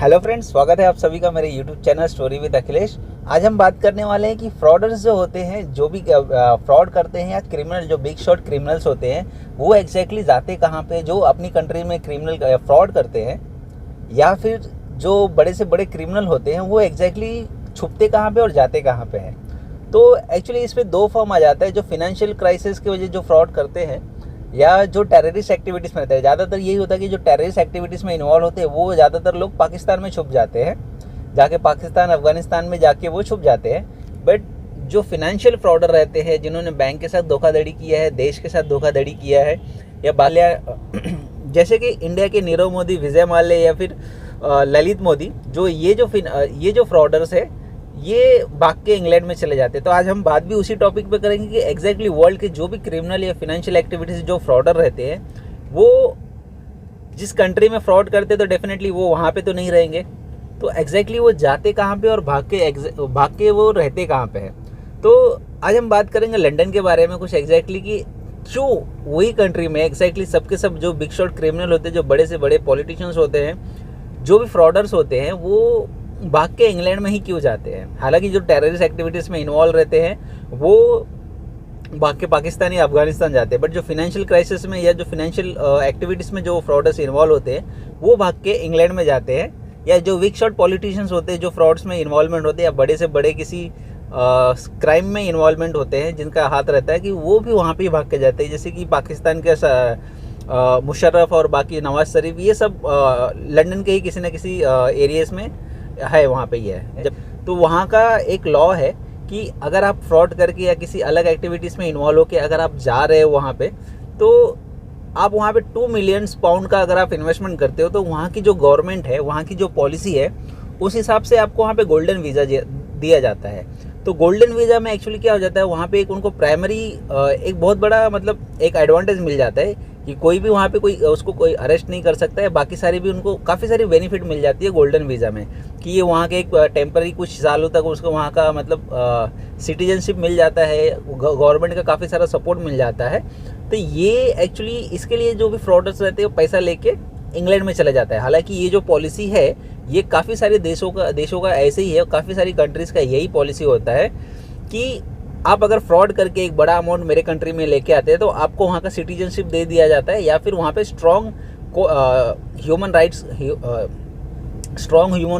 Hello friends, स्वागत है आप सभी का मेरे YouTube channel story with Akhilesh. आज हम बात करने वाले हैं कि फ्रॉडर्स जो होते हैं, जो भी फ्रॉड करते हैं या क्रिमिनल, जो बिग शॉट क्रिमिनल्स होते हैं, वो एग्जैक्टली जाते कहाँ पे, जो अपनी कंट्री में क्रिमिनल फ्रॉड करते हैं, या फिर जो बड़े से बड़े क्रिमिनल होते हैं वो एग्जैक्टली छुपते कहाँ पे और जाते कहाँ पे हैं। तो एक्चुअली इसमें दो फॉर्म आ जाता है, जो फिनेंशियल क्राइसिस की वजह जो फ्रॉड करते हैं या जो टेररिस्ट एक्टिविटीज़ में रहते हैं। ज़्यादातर यही होता है कि जो टेररिस्ट एक्टिविटीज़ में इन्वॉल्व होते हैं वो ज़्यादातर लोग पाकिस्तान में छुप जाते हैं, जाके पाकिस्तान अफगानिस्तान में जाके वो छुप जाते हैं। बट जो फिनेंशियल फ्रॉडर रहते हैं, जिन्होंने बैंक के साथ धोखाधड़ी किया है, देश के साथ धोखाधड़ी किया है, या बालिया जैसे कि इंडिया के नीरव मोदी, विजय माल्या या फिर ललित मोदी, जो ये जो फ्रॉडर्स है ये भाग के इंग्लैंड में चले जाते हैं। तो आज हम बात भी उसी टॉपिक पे करेंगे कि एग्जैक्टली वर्ल्ड के जो भी क्रिमिनल या फिनेंशियल एक्टिविटीज जो फ्रॉडर रहते हैं, वो जिस कंट्री में फ्रॉड करते हैं तो डेफिनेटली वो वहाँ पे तो नहीं रहेंगे। तो एग्जैक्टली वो जाते कहाँ पे और भाग के वो रहते कहाँ पे है। तो आज हम बात करेंगे लंदन के बारे में कुछ एग्जैक्टली कि जो वही कंट्री में एग्जैक्टली सबके सब जो बिग शॉट क्रिमिनल होते हैं, जो बड़े से बड़े पॉलिटिशियंस होते हैं, जो भी फ्रॉडर्स होते हैं, वो भाग के इंग्लैंड में ही क्यों जाते हैं। हालांकि जो टेररिस्ट एक्टिविटीज़ में इन्वॉल्व रहते हैं वो भाग के पाकिस्तान या अफगानिस्तान जाते हैं, बट जो फिनेंशियल क्राइसिस में या जो फिनेंशियल एक्टिविटीज़ में जो फ्रॉडर्स इन्वॉल्व होते हैं वो भाग के इंग्लैंड में जाते हैं। या जो वीक शॉट पॉलिटिशियंस होते हैं, जो फ्रॉड्स में इन्वॉल्वमेंट होते हैं या बड़े से बड़े किसी क्राइम में इन्वॉल्वमेंट होते हैं, जिनका हाथ रहता है, कि वो भी वहाँ पर ही भाग के जाते हैं। जैसे कि पाकिस्तान के मुशर्रफ और बाकी नवाज शरीफ, ये सब लंदन के ही किसी न किसी एरियाज़ में है, वहाँ पे ही है। जब तो वहाँ का एक लॉ है कि अगर आप फ्रॉड करके या किसी अलग एक्टिविटीज़ में इन्वॉल्व होकर अगर आप जा रहे हो वहाँ पे, तो आप वहाँ पे 2 मिलियन पाउंड का अगर आप इन्वेस्टमेंट करते हो, तो वहाँ की जो गवर्नमेंट है, वहाँ की जो पॉलिसी है, उस हिसाब से आपको वहाँ पे गोल्डन वीज़ा दिया जाता है। तो गोल्डन वीज़ा में एक्चुअली क्या हो जाता है, वहाँ पे एक उनको प्राइमरी एक बहुत बड़ा मतलब एक एडवांटेज मिल जाता है कि कोई भी वहाँ पे उसको कोई अरेस्ट नहीं कर सकता है। बाकी सारी भी उनको काफ़ी सारी बेनिफिट मिल जाती है गोल्डन वीज़ा में, कि ये वहाँ के एक टेम्पररी कुछ सालों तक उसको वहाँ का मतलब सिटीजनशिप मिल जाता है, गवर्नमेंट का काफ़ी सारा सपोर्ट मिल जाता है। तो ये एक्चुअली इसके लिए जो भी फ्रॉडर्स रहते हैं वो पैसा लेके इंग्लैंड में चला जाता है। हालांकि ये जो पॉलिसी है ये काफ़ी सारे देशों का ऐसे ही है, काफ़ी सारी कंट्रीज़ का यही पॉलिसी होता है कि आप अगर फ्रॉड करके एक बड़ा अमाउंट मेरे कंट्री में लेके आते हैं तो आपको वहाँ का सिटीजनशिप दे दिया जाता है, या फिर वहाँ पे स्ट्रॉन्ग ह्यूमन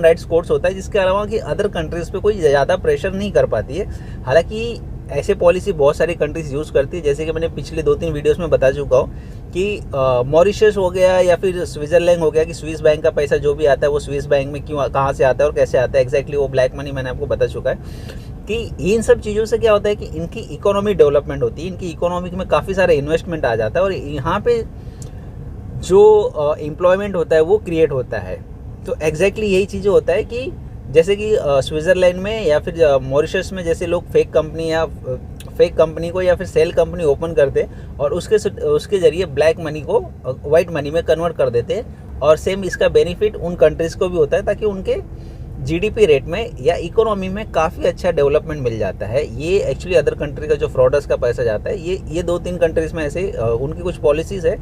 राइट्स कोर्ट्स होता है, जिसके अलावा कि अदर कंट्रीज़ पे कोई ज़्यादा प्रेशर नहीं कर पाती है। हालांकि ऐसे पॉलिसी बहुत सारी कंट्रीज़ यूज़ करती है, जैसे कि मैंने पिछले 2-3 वीडियोस में बता चुका हूँ कि मॉरिशस हो गया या फिर स्विट्ज़रलैंड हो गया, कि स्विस बैंक का पैसा जो भी आता है वो स्विस बैंक में कहाँ से आता है और कैसे आता है, एग्जैक्टली वो ब्लैक मनी मैंने आपको बता चुका है। कि इन सब चीज़ों से क्या होता है कि इनकी इकोनॉमी डेवलपमेंट होती है, इनकी इकोनॉमी में काफ़ी सारा इन्वेस्टमेंट आ जाता है और यहाँ पे जो एम्प्लॉयमेंट होता है वो क्रिएट होता है। तो एग्जैक्टली यही चीज़ें होता है कि जैसे कि स्विट्ज़रलैंड में या फिर मॉरिशस में जैसे लोग फेक कंपनी को या फिर सेल कंपनी ओपन करते और उसके ज़रिए ब्लैक मनी को वाइट मनी में कन्वर्ट कर देते हैं। और सेम इसका बेनिफिट उन कंट्रीज़ को भी होता है, ताकि उनके जीडीपी रेट में या इकोनॉमी में काफ़ी अच्छा डेवलपमेंट मिल जाता है। ये एक्चुअली अदर कंट्री का जो फ्रॉडर्स का पैसा जाता है, ये 2-3 कंट्रीज़ में ऐसे उनकी कुछ पॉलिसीज़ है,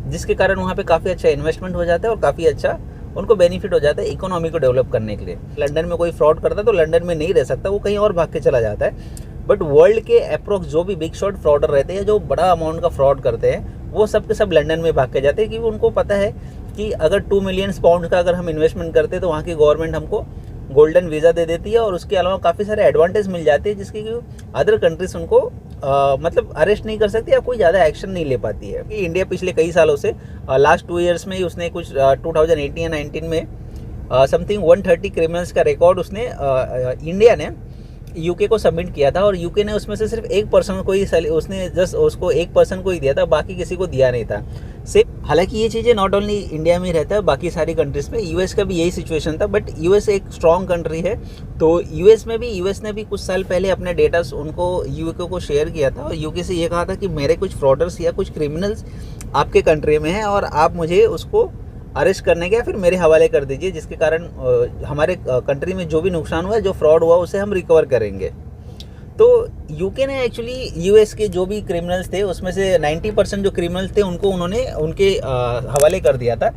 जिसके कारण वहाँ पे काफ़ी अच्छा इन्वेस्टमेंट हो जाता है और काफ़ी अच्छा उनको बेनिफिट हो जाता है इकोनॉमी को डेवलप करने के लिए। लंदन में कोई फ्रॉड करता है तो लंदन में नहीं रह सकता, वो कहीं और भाग के चला जाता है। बट वर्ल्ड के अप्रोक्स जो भी बिग शॉट फ्रॉडर रहते हैं, जो बड़ा अमाउंट का फ्रॉड करते हैं, वो सब के सब लंदन में भाग के जाते हैं, क्योंकि उनको पता है कि अगर 2 मिलियन पाउंड का अगर हम इन्वेस्टमेंट करते हैं तो वहाँ की गवर्नमेंट हमको गोल्डन वीज़ा दे देती है और उसके अलावा काफ़ी सारे एडवांटेज मिल जाते हैं, जिसकी अदर कंट्रीज उनको मतलब अरेस्ट नहीं कर सकती या कोई ज़्यादा एक्शन नहीं ले पाती है। इंडिया पिछले कई सालों से लास्ट 2 ईयर्स में ही उसने कुछ 2018 या 19 में समथिंग 130 क्रिमिनल्स का रिकॉर्ड उसने इंडिया ने यूके को सबमिट किया था, और यूके ने उसमें से सिर्फ 1% को ही उसने जस्ट उसको 1% को ही दिया था, बाकी किसी को दिया नहीं था। हालांकि ये चीज़ें नॉट ओनली इंडिया में ही रहता है, बाकी सारी कंट्रीज़ में, यूएस का भी यही सिचुएशन था। बट यूएस एक स्ट्रॉन्ग कंट्री है, तो यूएस ने भी कुछ साल पहले अपने डेटास उनको यूके को शेयर किया था और यूके से ये कहा था कि मेरे कुछ फ्रॉडर्स या कुछ क्रिमिनल्स आपके कंट्री में हैं और आप मुझे उसको अरेस्ट करने के या फिर मेरे हवाले कर दीजिए, जिसके कारण हमारे कंट्री में जो भी नुकसान हुआ है, जो फ्रॉड हुआ, उसे हम रिकवर करेंगे। तो यूके ने एक्चुअली यूएस के जो भी क्रिमिनल्स थे उसमें से 90% जो क्रिमिनल्स थे उनको उन्होंने उनके हवाले कर दिया था,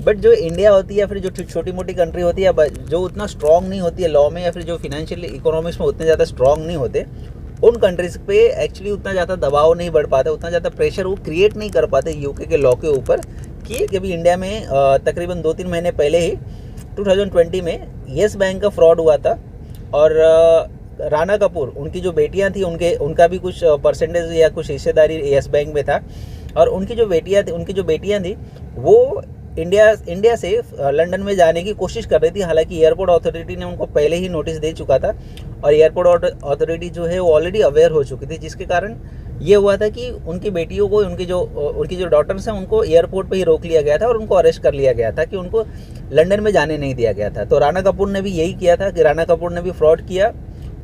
बट जो इंडिया होती है या फिर जो छोटी मोटी कंट्री होती है जो उतना स्ट्रांग नहीं होती है लॉ में, या फिर जो फिनेंशियल इकोनॉमिक्स में उतने ज़्यादा स्ट्रांग नहीं होते, उन कंट्रीज़ पे एक्चुअली उतना ज़्यादा दबाव नहीं बढ़ पाता, उतना ज़्यादा प्रेशर वो क्रिएट नहीं कर पाते यूके के लॉ के ऊपर कि अभी इंडिया में तकरीबन 2-3 महीने पहले ही 2020 में येस बैंक का फ्रॉड हुआ था। और राणा कपूर, उनकी जो बेटियां थी, उनका भी कुछ परसेंटेज या कुछ हिस्सेदारी येस बैंक में था। और उनकी जो बेटियां थी वो इंडिया से लंदन में जाने की कोशिश कर रही थी। हालांकि एयरपोर्ट अथॉरिटी ने उनको पहले ही नोटिस दे चुका था और एयरपोर्ट अथॉरिटी जो है वो ऑलरेडी अवेयर हो चुकी थी, जिसके कारण ये हुआ था कि उनकी बेटियों को, उनकी जो डॉटर्स हैं उनको एयरपोर्ट पे ही रोक लिया गया था और उनको अरेस्ट कर लिया गया था कि उनको लंदन में जाने नहीं दिया गया था। तो राणा कपूर ने भी यही किया था कि राणा कपूर ने भी फ्रॉड किया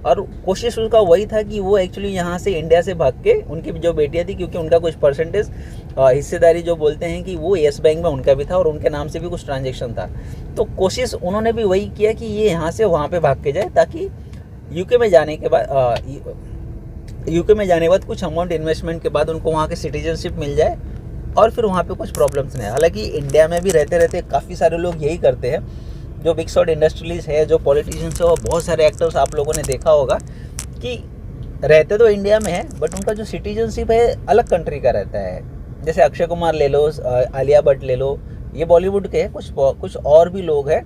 और कोशिश उसका वही था कि वो एक्चुअली यहाँ से इंडिया से भाग के, उनकी जो बेटियाँ थी क्योंकि उनका कुछ परसेंटेज हिस्सेदारी जो बोलते हैं कि वो येस बैंक में उनका भी था और उनके नाम से भी कुछ ट्रांजेक्शन था, तो कोशिश उन्होंने भी वही किया कि ये यहाँ से वहाँ पे भाग के जाए ताकि यूके में जाने के बाद कुछ अमाउंट इन्वेस्टमेंट के बाद उनको वहाँ के सिटीजनशिप मिल जाए और फिर वहाँ पे कुछ प्रॉब्लम्स नहीं। हालांकि इंडिया में भी रहते रहते काफ़ी सारे लोग यही करते हैं, जो बिग शॉट इंडस्ट्रीज है, जो पॉलिटिशियंस है और बहुत सारे एक्टर्स आप लोगों ने देखा होगा कि रहते तो इंडिया में है बट उनका जो सिटीजनशिप है अलग कंट्री का रहता है। जैसे अक्षय कुमार ले लो, आलिया भट्ट ले लो, ये बॉलीवुड के हैं। कुछ और भी लोग हैं,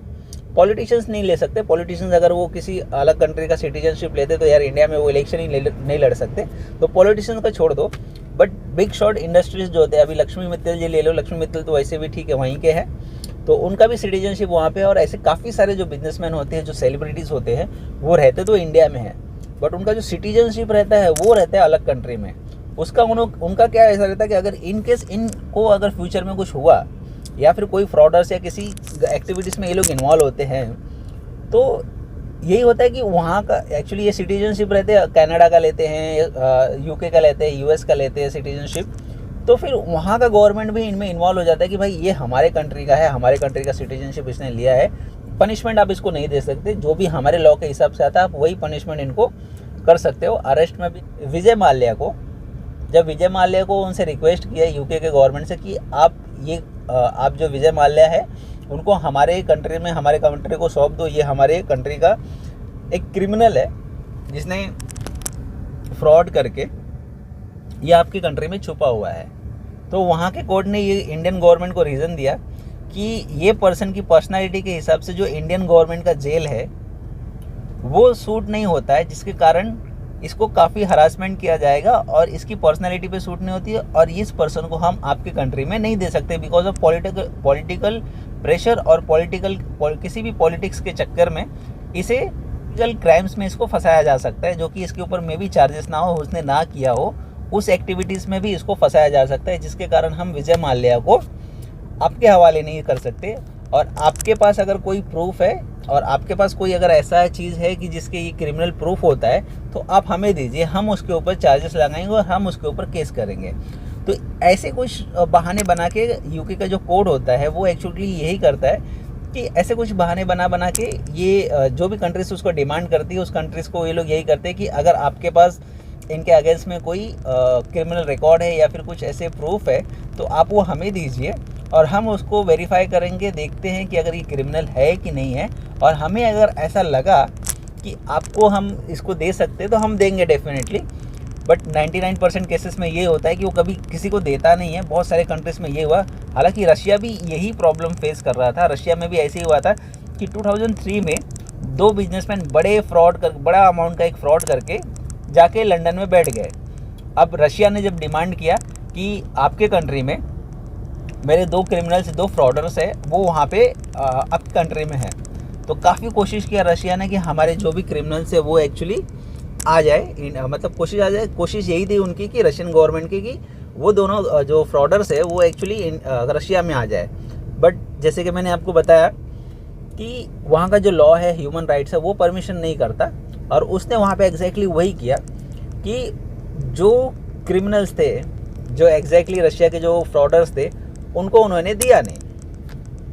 पॉलिटिशियंस नहीं ले सकते। पॉलिटिशियंस अगर वो किसी अलग कंट्री का सिटीजनशिप लेते तो यार इंडिया में वो इलेक्शन ही नहीं लड़ सकते, तो पॉलिटिशियंस का छोड़ दो। बट बिग शॉट इंडस्ट्रीज जो होते हैं, अभी लक्ष्मी मित्तल जी ले लो, लक्ष्मी मित्तल तो वैसे भी ठीक है वहीं के हैं, तो उनका भी सिटीजनशिप वहाँ पे। और ऐसे काफ़ी सारे जो बिजनेसमैन होते हैं, जो सेलिब्रिटीज़ होते हैं, वो रहते तो इंडिया में हैं बट उनका जो सिटीजनशिप रहता है वो रहता है अलग कंट्री में। उनका क्या ऐसा रहता है कि अगर इन केस इनको अगर फ्यूचर में कुछ हुआ या फिर कोई फ्रॉडर्स या किसी एक्टिविटीज़ में ये लोग इन्वॉल्व होते हैं, तो यही होता है कि वहाँ का एक्चुअली ये सिटीजनशिप रहते हैं, कनाडा का लेते हैं, यूके का लेते हैं, यूएस का लेते हैं सिटीजनशिप, तो फिर वहाँ का गवर्नमेंट भी इनमें इन्वॉल्व हो जाता है कि भाई ये हमारे कंट्री का है, हमारे कंट्री का सिटीजनशिप इसने लिया है, पनिशमेंट आप इसको नहीं दे सकते, जो भी हमारे लॉ के हिसाब से आता है आप वही पनिशमेंट इनको कर सकते हो। अरेस्ट में भी विजय माल्या को उनसे रिक्वेस्ट किया यूके के गवर्नमेंट से कि आप जो विजय माल्या है उनको हमारे कंट्री में, हमारे कंट्री को सौंप दो, ये हमारे कंट्री का एक क्रिमिनल है जिसने फ्रॉड करके ये आपकी कंट्री में छुपा हुआ है। तो वहाँ के कोर्ट ने ये इंडियन गवर्नमेंट को रीज़न दिया कि ये पर्सन की पर्सनालिटी के हिसाब से जो इंडियन गवर्नमेंट का जेल है वो सूट नहीं होता है, जिसके कारण इसको काफ़ी हरासमेंट किया जाएगा और इसकी पर्सनालिटी पे सूट नहीं होती है और इस पर्सन को हम आपके कंट्री में नहीं दे सकते बिकॉज ऑफ पॉलिटिकल प्रेशर और किसी भी पॉलिटिक्स के चक्कर में इसे क्राइम्स में इसको फंसाया जा सकता है, जो कि इसके ऊपर में भी चार्जेस ना हो, उसने ना किया हो, उस एक्टिविटीज़ में भी इसको फंसाया जा सकता है, जिसके कारण हम विजय माल्या को आपके हवाले नहीं कर सकते। और आपके पास अगर कोई प्रूफ है और आपके पास कोई अगर ऐसा चीज़ है कि जिसके ये क्रिमिनल प्रूफ होता है तो आप हमें दीजिए, हम उसके ऊपर चार्जेस लगाएंगे और हम उसके ऊपर केस करेंगे। तो ऐसे कुछ बहाने बना के यूके का जो कोड होता है वो एक्चुअली यही करता है कि ऐसे कुछ बहाने बना के ये जो भी कंट्रीज उसको डिमांड करती है उस कंट्रीज़ को ये लोग यही करते हैं कि अगर आपके पास इनके अगेंस्ट में कोई क्रिमिनल रिकॉर्ड है या फिर कुछ ऐसे प्रूफ है तो आप वो हमें दीजिए और हम उसको वेरीफाई करेंगे, देखते हैं कि अगर ये क्रिमिनल है कि नहीं है, और हमें अगर ऐसा लगा कि आपको हम इसको दे सकते हैं तो हम देंगे डेफिनेटली। बट 99% केसेस में ये होता है कि वो कभी किसी को देता नहीं है। बहुत सारे कंट्रीज़ में ये हुआ, हालांकि रशिया भी यही प्रॉब्लम फेस कर रहा था। रशिया में भी ऐसे ही हुआ था कि 2003 में 2 बिजनेसमैन बड़ा अमाउंट का एक फ्रॉड करके जाके लंदन में बैठ गए। अब रशिया ने जब डिमांड किया कि आपके कंट्री में मेरे 2 क्रिमिनल्स, 2 फ्रॉडर्स है, वो वहाँ पे आपकी कंट्री में है, तो काफ़ी कोशिश किया रशिया ने कि हमारे जो भी क्रिमिनल्स है वो एक्चुअली आ जाए, मतलब कोशिश यही थी उनकी कि रशियन गवर्नमेंट की कि वो दोनों जो फ्रॉडर्स है वो एक्चुअली रशिया में आ जाए। बट जैसे कि मैंने आपको बताया कि वहाँ का जो लॉ है, ह्यूमन राइट्स है, वो परमिशन नहीं करता, और उसने वहाँ पे एग्जैक्टली वही किया कि जो क्रिमिनल्स थे, जो एग्जैक्टली रशिया के जो फ्रॉडर्स थे, उनको उन्होंने दिया नहीं।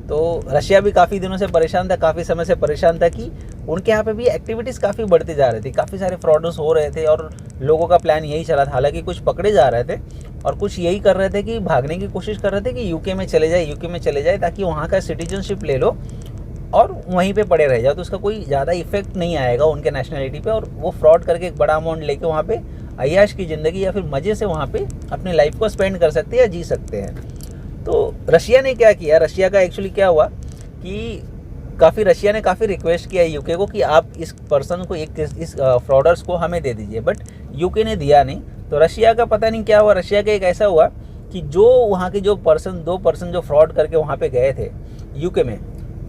तो रशिया भी काफ़ी दिनों से परेशान था, काफ़ी समय से परेशान था कि उनके यहाँ पे भी एक्टिविटीज़ काफ़ी बढ़ती जा रही थी, काफ़ी सारे फ्रॉडर्स हो रहे थे और लोगों का प्लान यही चला था। हालांकि कुछ पकड़े जा रहे थे और कुछ यही कर रहे थे कि भागने की कोशिश कर रहे थे कि यूके में चले जाए ताकि वहाँ का सिटीजनशिप ले लो और वहीं पे पड़े रह जाओ, तो उसका कोई ज़्यादा इफेक्ट नहीं आएगा उनके नेशनलिटी पे, और वो फ्रॉड करके एक बड़ा अमाउंट लेके वहाँ पे अय्याश की ज़िंदगी या फिर मज़े से वहाँ पे अपनी लाइफ को स्पेंड कर सकते हैं या जी सकते हैं। तो रशिया ने क्या किया, रशिया का एक्चुअली क्या हुआ कि रशिया ने काफ़ी रिक्वेस्ट किया यूके को कि आप इस पर्सन को इस फ्रॉडर्स को हमें दे दीजिए, बट यूके ने दिया नहीं। तो रशिया का पता नहीं क्या हुआ, रशिया का एक ऐसा हुआ कि जो वहाँ के दो पर्सन जो फ्रॉड करके वहाँ पे गए थे यूके में,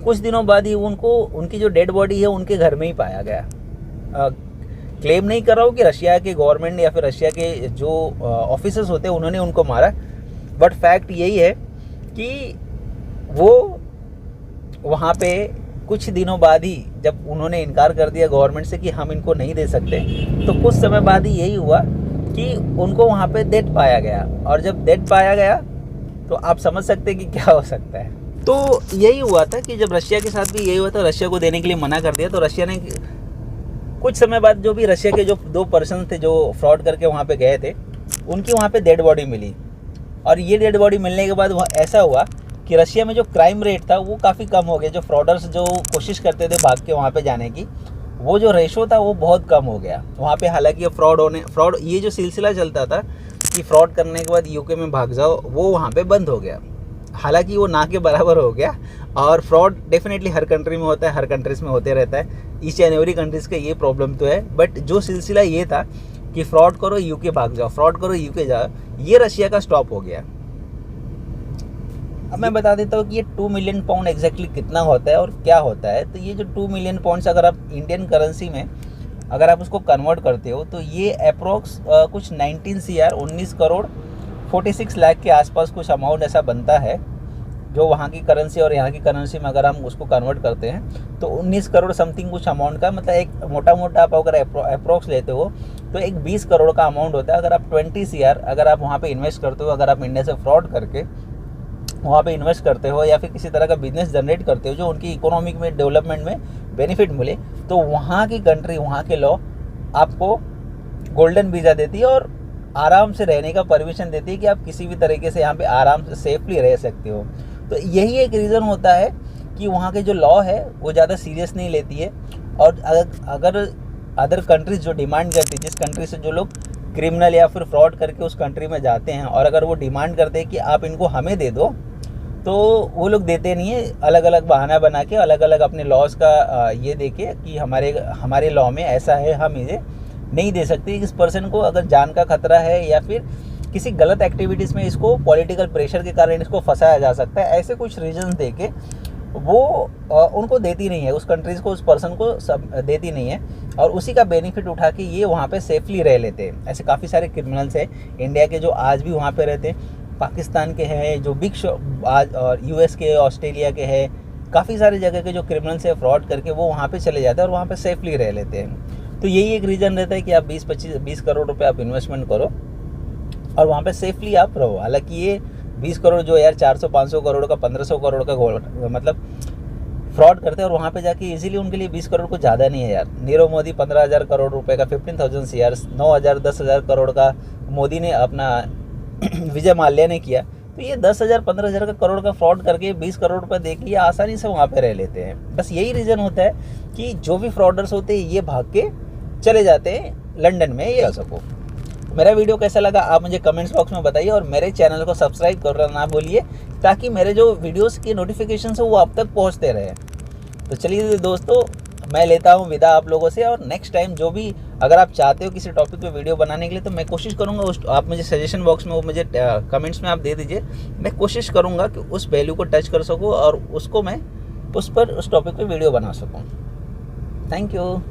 कुछ दिनों बाद ही उनकी जो डेड बॉडी है उनके घर में ही पाया गया। क्लेम नहीं कर रहा हूँ कि रशिया के गवर्नमेंट या फिर रशिया के जो ऑफिसर्स होते हैं उन्होंने उनको मारा, बट फैक्ट यही है कि वो वहाँ पे कुछ दिनों बाद ही जब उन्होंने इनकार कर दिया गवर्नमेंट से कि हम इनको नहीं दे सकते, तो कुछ समय बाद ही यही हुआ कि उनको वहाँ पे डेड पाया गया। और जब डेड पाया गया तो आप समझ सकते हैं कि क्या हो सकता है। तो यही हुआ था कि जब रशिया के साथ भी यही हुआ था, रशिया को देने के लिए मना कर दिया। तो रशिया ने कुछ समय बाद जो भी रशिया के जो 2 पर्सन थे जो फ्रॉड करके वहाँ पे गए थे, उनकी वहाँ पे डेड बॉडी मिली। और ये डेड बॉडी मिलने के बाद ऐसा हुआ कि रशिया में जो क्राइम रेट था वो काफ़ी कम हो गया। जो फ्रॉडर्स जो कोशिश करते थे भाग के वहाँ पे जाने की, वो जो रेशो था वो बहुत कम हो गया वहाँ पे। हालांकि फ्रॉड ये जो सिलसिला चलता था कि फ्रॉड करने के बाद यूके में भाग जाओ, वो वहाँ पे बंद हो गया। हालांकि वो ना के बराबर हो गया। और फ्रॉड डेफिनेटली हर कंट्री में होता है, हर कंट्रीज़ में होते रहता है, ईच एंड एवरी कंट्रीज़ का ये प्रॉब्लम तो है। बट जो सिलसिला ये था कि फ्रॉड करो यूके भाग जाओ, फ्रॉड करो यूके जाओ, ये रशिया का स्टॉप हो गया। अब मैं बता देता हूँ कि ये 2 मिलियन पाउंड एग्जैक्टली कितना होता है और क्या होता है। तो ये जो 2 मिलियन पाउंड्स अगर आप इंडियन करेंसी में अगर आप उसको कन्वर्ट करते हो तो ये अप्रोक्स कुछ 19 करोड़ 46 लाख के आसपास कुछ अमाउंट ऐसा बनता है, जो वहाँ की करेंसी और यहाँ की करेंसी में अगर हम उसको कन्वर्ट करते हैं तो 19 करोड़ समथिंग कुछ अमाउंट का, मतलब एक मोटा आप अगर अप्रोक्स लेते हो तो एक 20 करोड़ का अमाउंट होता है। अगर आप 20 CR अगर आप वहाँ पे इन्वेस्ट करते हो, अगर आप इंडिया से फ्रॉड करके वहाँ पे इन्वेस्ट करते हो या फिर किसी तरह का बिजनेस जनरेट करते हो जो उनकी इकोनॉमिक में डेवलपमेंट में बेनिफिट मिले, तो वहाँ की कंट्री, वहाँ के लॉ आपको गोल्डन वीज़ा देती है और आराम से रहने का परमिशन देती है कि आप किसी भी तरीके से यहाँ पे आराम से सेफली रह सकते हो। तो यही एक रीज़न होता है कि वहाँ के जो लॉ है वो ज़्यादा सीरियस नहीं लेती है। और अगर अदर कंट्रीज जो डिमांड करती है, जिस कंट्री से जो लोग क्रिमिनल या फिर फ्रॉड करके उस कंट्री में जाते हैं, और अगर वो डिमांड करते हैं कि आप इनको हमें दे दो, तो वो लोग देते नहीं है। अलग अलग बहाना बना के, अलग अलग अपने लॉज का ये देके कि हमारे लॉ में ऐसा है, हम इसे नहीं दे सकते। इस पर्सन को अगर जान का खतरा है या फिर किसी गलत एक्टिविटीज़ में इसको पॉलिटिकल प्रेशर के कारण इसको फंसाया जा सकता है, ऐसे कुछ रीजन दे के वो उनको देती नहीं है, उस कंट्रीज़ को, उस पर्सन को सब देती नहीं है। और उसी का बेनिफिट उठा के ये वहाँ पे सेफली रह लेते हैं। ऐसे काफ़ी सारे क्रिमिनल्स हैं इंडिया के जो आज भी वहाँ पे रहते हैं, पाकिस्तान के हैं जो बिग शो आज, और US के, ऑस्ट्रेलिया के हैं, काफ़ी सारे जगह के जो क्रिमिनल्स है फ्रॉड करके वो वहाँ पे चले जाते हैं और वहाँ पे सेफली रह लेते हैं। तो यही एक रीज़न रहता है कि आप 20 करोड़ रुपये आप इन्वेस्टमेंट करो और वहाँ पे सेफली आप रहो। हालांकि ये 20 करोड़ जो यार 400-500 करोड़ का, 1500 करोड़ का मतलब फ्रॉड करते हैं और वहाँ पे जाके इजीली उनके लिए 20 करोड़ कुछ ज़्यादा नहीं है यार। नीरव मोदी 15,000 करोड़ रुपए का, 15,000 CR, 9,000 10,000 करोड़ का मोदी ने अपना विजय माल्या ने किया। तो ये 10,000 15,000 का करोड़ का फ्रॉड करके 20 करोड़ रुपए दे के ये आसानी से वहाँ पे रह लेते हैं। बस यही रीज़न होता है कि जो भी फ्रॉडर्स होते हैं ये भाग के चले जाते हैं लंदन में या सको। मेरा वीडियो कैसा लगा आप मुझे कमेंट्स बॉक्स में बताइए और मेरे चैनल को सब्सक्राइब करना ना भूलिए ताकि मेरे जो वीडियोस की नोटिफिकेशन है वो आप तक पहुंचते रहे। तो चलिए दोस्तों, मैं लेता हूं विदा आप लोगों से, और नेक्स्ट टाइम जो भी अगर आप चाहते हो किसी टॉपिक पे वीडियो बनाने के लिए तो मैं कोशिश करूंगा आप मुझे सजेशन बॉक्स में वो मुझे कमेंट्स में आप दे दीजिए। मैं कोशिश करूँगा कि उस वैल्यू को टच कर सकूँ और उसको मैं उस टॉपिक पर वीडियो बना सकूँ। Thank you.